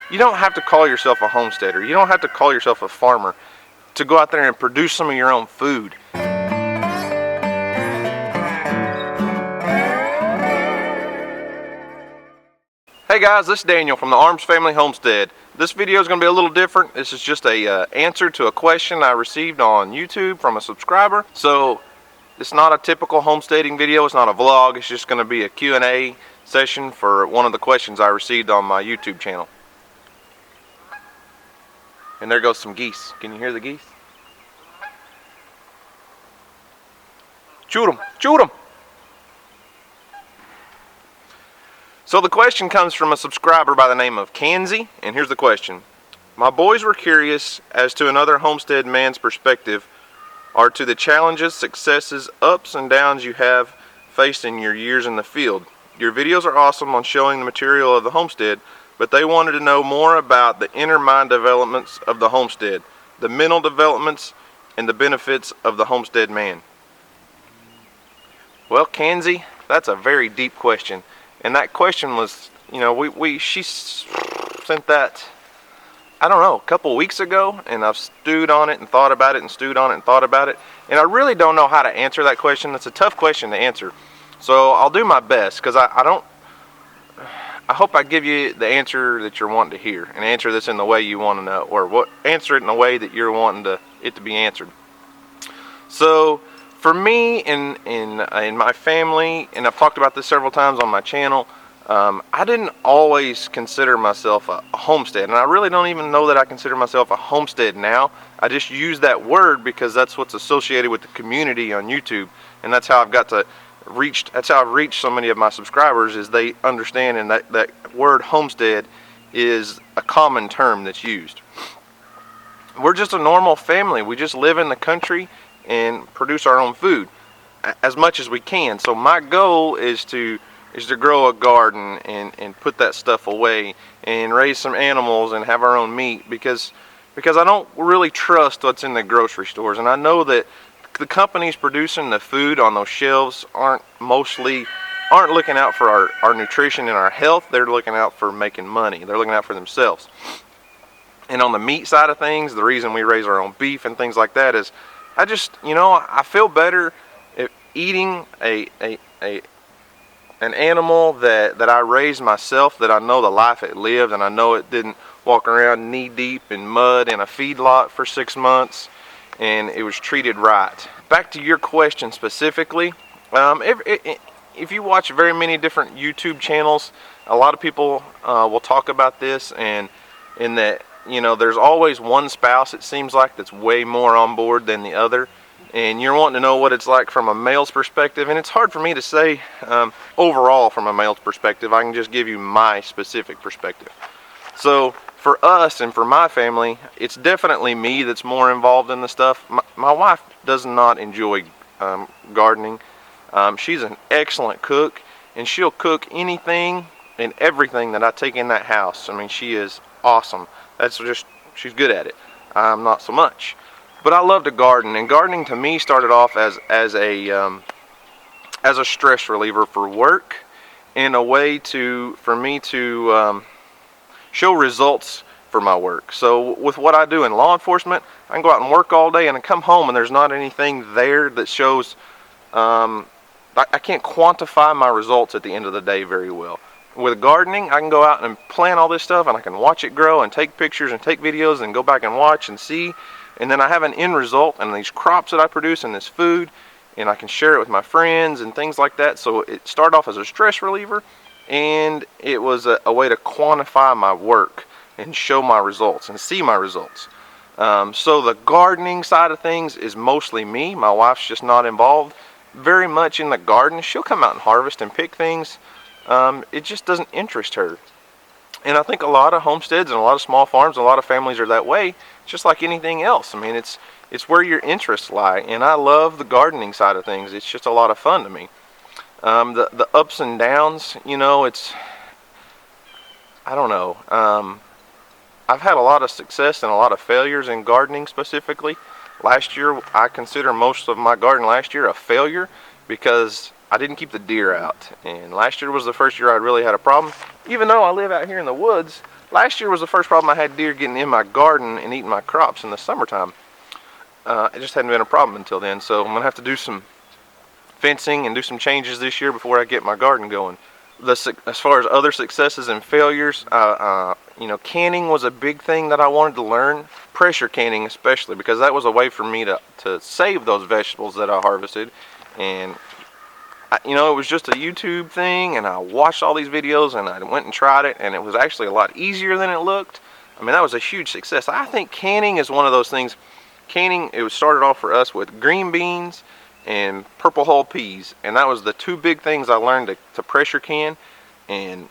You don't have to call yourself a homesteader. You don't have to call yourself a farmer to go out there and produce some of your own food. Hey guys, this is Daniel from the Arms Family Homestead. This video is going to be a little different. This is just a answer to a question I received on YouTube from a subscriber. So it's not a typical homesteading video. It's not a vlog. It's just going to be a Q&A session for one of the questions I received on my YouTube channel. And there goes some geese. Can you hear the geese? Shoot them! Shoot them! So the question comes from a subscriber by the name of Kanzi, and here's the question. My boys were curious as to another homestead man's perspective are to the challenges, successes, ups and downs you have faced in your years in the field. Your videos are awesome on showing the material of the homestead, but they wanted to know more about the inner mind developments of the homestead, the mental developments, and the benefits of the homestead man. Well, Kanzi, that's a very deep question. And that question was, you know, she sent that, I don't know, a couple weeks ago, and I've stewed on it and thought about it and stewed on it and thought about it. And I really don't know how to answer that question. It's a tough question to answer. So I'll do my best, because I hope I give you the answer that you're wanting to hear, and answer this in the way you want to know, or answer it in the way that you're wanting it to be answered. So for me and my family, and I've talked about this several times on my channel, I didn't always consider myself a homestead, and I really don't even know that I consider myself a homestead now. I just use that word because that's what's associated with the community on YouTube, and that's how I've reached so many of my subscribers, is they understand, and that word homestead is a common term that's used. We're just a normal family. We just live in the country and produce our own food as much as we can. So my goal is to grow a garden and put that stuff away and raise some animals and have our own meat, because I don't really trust what's in the grocery stores, and I know that the companies producing the food on those shelves aren't looking out for our nutrition and our health. They're looking out for making money. They're looking out for themselves. And on the meat side of things, the reason we raise our own beef and things like that is I feel better if eating an animal that I raised myself, that I know the life it lived, and I know it didn't walk around knee deep in mud in a feedlot for 6 months, and it was treated right. Back to your question specifically, if you watch very many different YouTube channels, a lot of people will talk about this, and in that, there's always one spouse, it seems like, that's way more on board than the other, and you're wanting to know what it's like from a male's perspective, and it's hard for me to say overall from a male's perspective. I can just give you my specific perspective. So for us and for my family, it's definitely me that's more involved in the stuff. My wife does not enjoy gardening. She's an excellent cook, and she'll cook anything and everything that I take in that house. I mean, she is awesome. She's good at it. I'm not so much. But I love to garden, and gardening to me started off as a stress reliever for work, and a way for me to show results for my work. So with what I do in law enforcement, I can go out and work all day, and I come home and there's not anything there that shows, I can't quantify my results at the end of the day very well. With gardening, I can go out and plant all this stuff, and I can watch it grow and take pictures and take videos and go back and watch and see, and then I have an end result and these crops that I produce and this food, and I can share it with my friends and things like that. So it started off as a stress reliever, and it was a way to quantify my work and show my results and see my results. So the gardening side of things is mostly me. My wife's just not involved very much in the garden. She'll come out and harvest and pick things. It just doesn't interest her. And I think a lot of homesteads and a lot of small farms and a lot of families are that way, just like anything else. I mean, it's where your interests lie, and I love the gardening side of things. It's just a lot of fun to me. The ups and downs, I don't know. I've had a lot of success and a lot of failures in gardening specifically. Last year, I consider most of my garden last year a failure because I didn't keep the deer out. And last year was the first year I really had a problem. Even though I live out here in the woods, Last year was the first problem I had deer getting in my garden and eating my crops in the summertime. It just hadn't been a problem until then, so I'm going to have to do some fencing and do some changes this year before I get my garden going. As far as other successes and failures, canning was a big thing that I wanted to learn. Pressure canning especially, because that was a way for me to save those vegetables that I harvested. And it was just a YouTube thing, and I watched all these videos and I went and tried it, and it was actually a lot easier than it looked. I mean, that was a huge success. I think canning is one of those things. Canning, it was started off for us with green beans and purple hull peas, and that was the two big things I learned to pressure can. And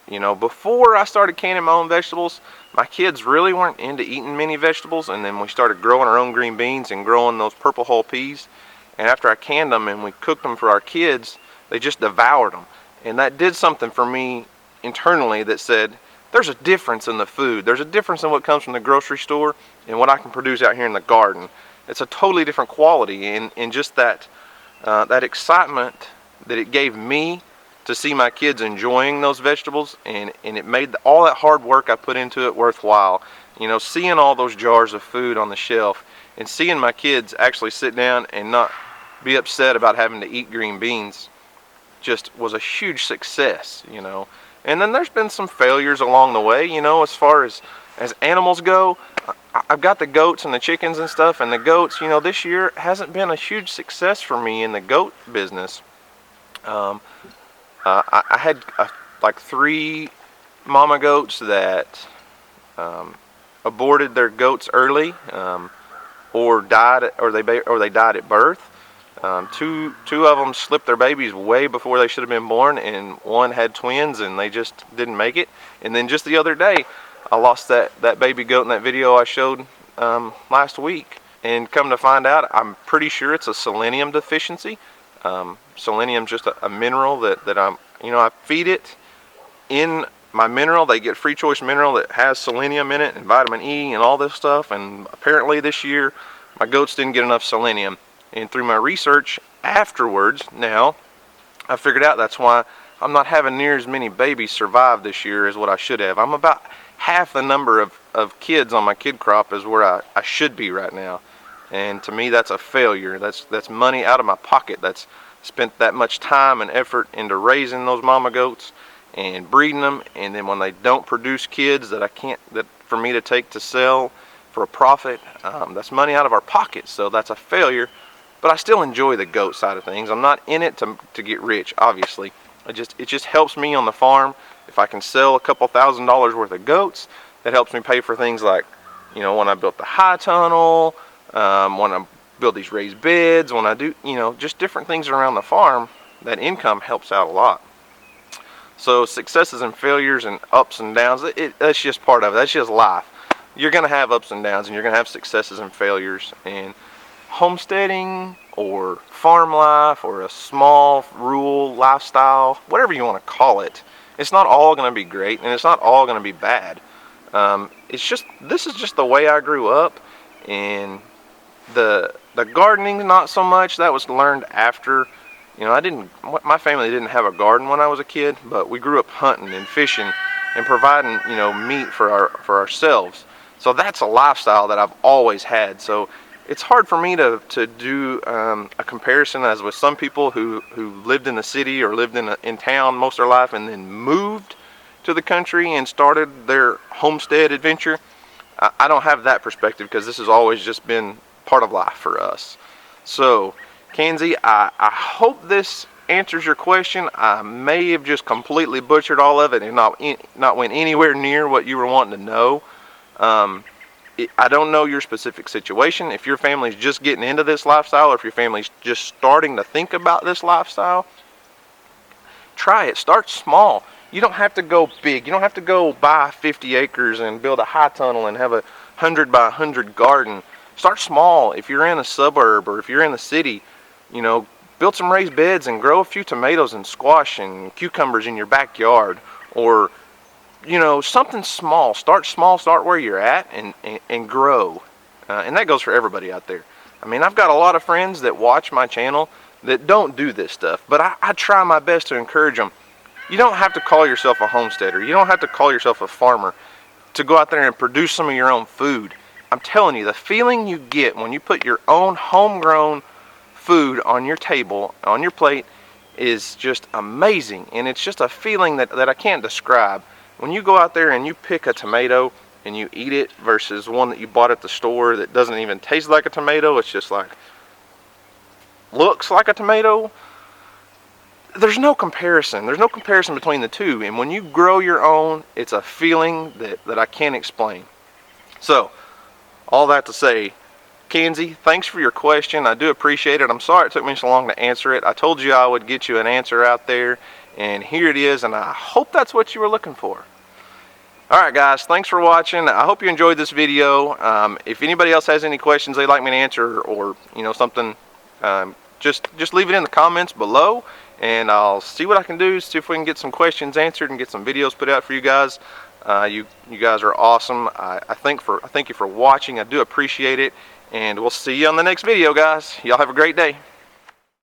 before I started canning my own vegetables, my kids really weren't into eating many vegetables, and then we started growing our own green beans and growing those purple hull peas. And after I canned them and we cooked them for our kids, they just devoured them. And that did something for me internally that said, there's a difference in the food. There's a difference in what comes from the grocery store and what I can produce out here in the garden. It's a totally different quality, and just that excitement that it gave me to see my kids enjoying those vegetables, and it made all that hard work I put into it worthwhile. Seeing all those jars of food on the shelf and seeing my kids actually sit down and not be upset about having to eat green beans just was a huge success. And then there's been some failures along the way, as far as animals go. I've got the goats and the chickens and stuff, and the goats, this year hasn't been a huge success for me in the goat business. I had like 3 mama goats that aborted their goats early, or died, or they died at birth. Two of them slipped their babies way before they should have been born, and one had twins and they just didn't make it. And then just the other day, I lost that baby goat in that video I showed last week. And come to find out, I'm pretty sure it's a selenium deficiency. Selenium's just a mineral that I feed it. In my mineral, they get free choice mineral that has selenium in it and vitamin E and all this stuff. And apparently this year, my goats didn't get enough selenium. And through my research afterwards, now I figured out that's why I'm not having near as many babies survive this year as what I should have. I'm about half the number of kids on my kid crop as where I should be right now. And to me, that's a failure. That's money out of my pocket. That's spent that much time and effort into raising those mama goats and breeding them, and then when they don't produce kids that for me to take to sell for a profit, that's money out of our pockets. So that's a failure. But I still enjoy the goat side of things. I'm not in it to get rich, obviously. It just helps me on the farm. If I can sell a couple $1,000s worth of goats, that helps me pay for things like, when I built the high tunnel, when I build these raised beds, when I do, just different things around the farm, that income helps out a lot. So successes and failures and ups and downs, that's just part of it. That's just life. You're going to have ups and downs, and you're going to have successes and failures. And homesteading or farm life or a small rural lifestyle, whatever you want to call it, it's not all going to be great, and it's not all going to be bad. This is just the way I grew up. And the gardening, not so much. That was learned after. My family didn't have a garden when I was a kid, but we grew up hunting and fishing and providing meat for ourselves. So that's a lifestyle that I've always had. So it's hard for me to do a comparison as with some people who lived in the city or lived in town most of their life and then moved to the country and started their homestead adventure. I don't have that perspective because this has always just been part of life for us. So, Kenzie, I hope this answers your question. I may have just completely butchered all of it and not went anywhere near what you were wanting to know. I don't know your specific situation. If your family's just getting into this lifestyle, or if your family's just starting to think about this lifestyle, try it. Start small. You don't have to go big. You don't have to go buy 50 acres and build a high tunnel and have a 100 by 100 garden. Start small. If you're in a suburb or if you're in the city, build some raised beds and grow a few tomatoes and squash and cucumbers in your backyard, or something small. Start small, start where you're at, and grow. And that goes for everybody out there. I mean, I've got a lot of friends that watch my channel that don't do this stuff, but I try my best to encourage them. You don't have to call yourself a homesteader. You don't have to call yourself a farmer. to go out there and produce some of your own food. I'm telling you, the feeling you get when you put your own homegrown food on your table, on your plate, is just amazing. And it's just a feeling that I can't describe. When you go out there and you pick a tomato and you eat it versus one that you bought at the store that doesn't even taste like a tomato, it's just like, looks like a tomato. There's no comparison. There's no comparison between the two. And when you grow your own, it's a feeling that I can't explain. So, all that to say, Kenzie, thanks for your question. I do appreciate it. I'm sorry it took me so long to answer it. I told you I would get you an answer out there, and here it is, and I hope that's what you were looking for. Alright guys, thanks for watching. I hope you enjoyed this video. If anybody else has any questions they'd like me to answer, or something, just leave it in the comments below, and I'll see what I can do, see if we can get some questions answered and get some videos put out for you guys. You guys are awesome. I thank you for watching. I do appreciate it, and we'll see you on the next video, guys. Y'all have a great day.